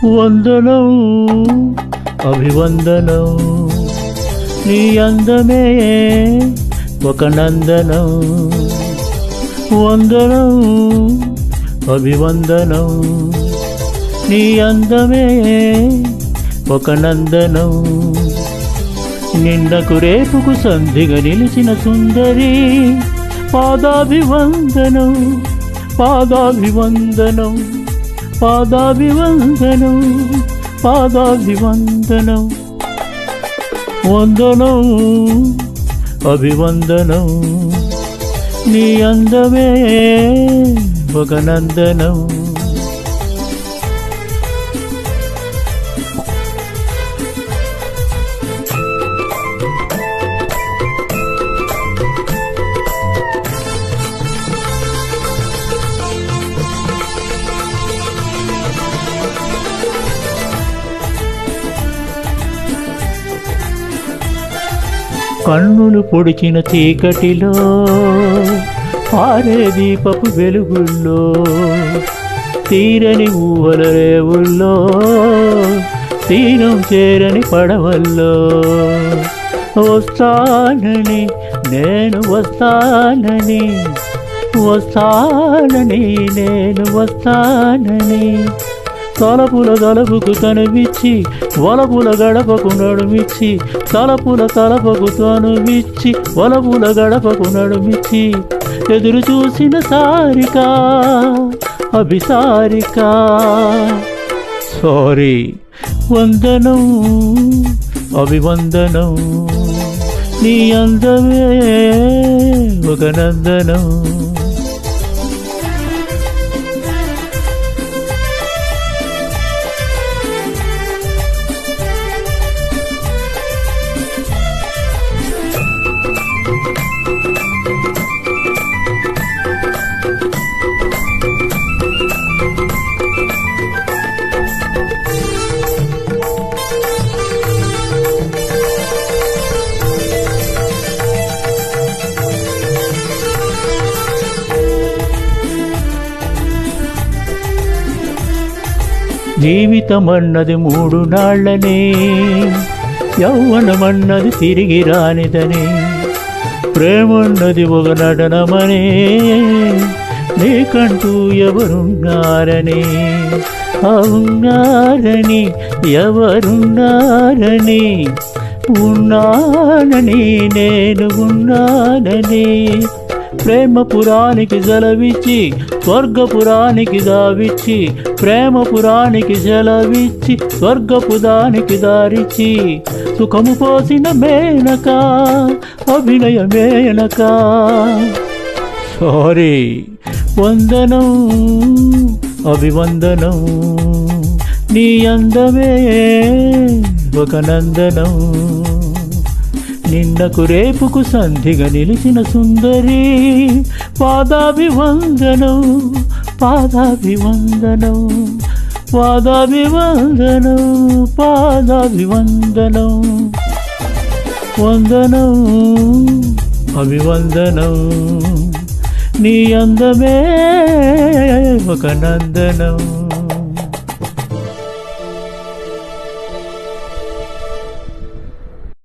వందనం అభివందనం నీ అందమే ఒక నందనం వందనం అభివందనం నీ అందమే ఒక నందనం నిన్నకు రేపుకు సంధిగా నిలిచిన సుందరి పాదాభివందనం పాదాభివందనం పాదాభివందనం పాదాభివందనం వందనం అభివందనం నీ అందమే ఒక నందనం కన్నులు పొడిచిన చీకటిలో పారే దీపపు వెలుగుల్లో తీరని ఊహల రేవుల్లో తీరం చేరని పడవల్లో వస్తానని నేను వస్తానని వస్తానని నేను వస్తానని తలపుల తలపుకు తనువిచ్చి వలపుల గడపకు నడుమిచ్చి తలపుల తలపకు తనువిచ్చి వలపుల గడపకు నడుమిచ్చి ఎదురు చూసిన సారిక అభిసారిక సారీ వందనం అభివందనం నీ అందమే ఒక నందనం జీవితమన్నది 3 నాళ్ళనే యౌవనమన్నది తిరిగి రానిదని ప్రేమన్నది ఒక నటనమనే నీకంటూ ఎవరున్నారని ఉన్నారని ఎవరున్నారని ఉన్నానని నేను ఉన్నానని ప్రేమపురానికి జలవిచ్చి స్వర్గపురానికి దావిచ్చి ప్రేమపురానికి జలవిచ్చి స్వర్గపుదానికి దారిచ్చి సుఖము పోసిన మేనక అభినయ మేనక సారీ వందనం అభివందనం నీ అందమే ఒక నందనం నిన్నకు రేపుకు సంధిగా నిలిచిన సుందరి పాదాభివందనం పాదాభివందనం పాదాభివందనం పాదాభివందనం వందనం అభివందనం నీ అందమే ఒక నందనం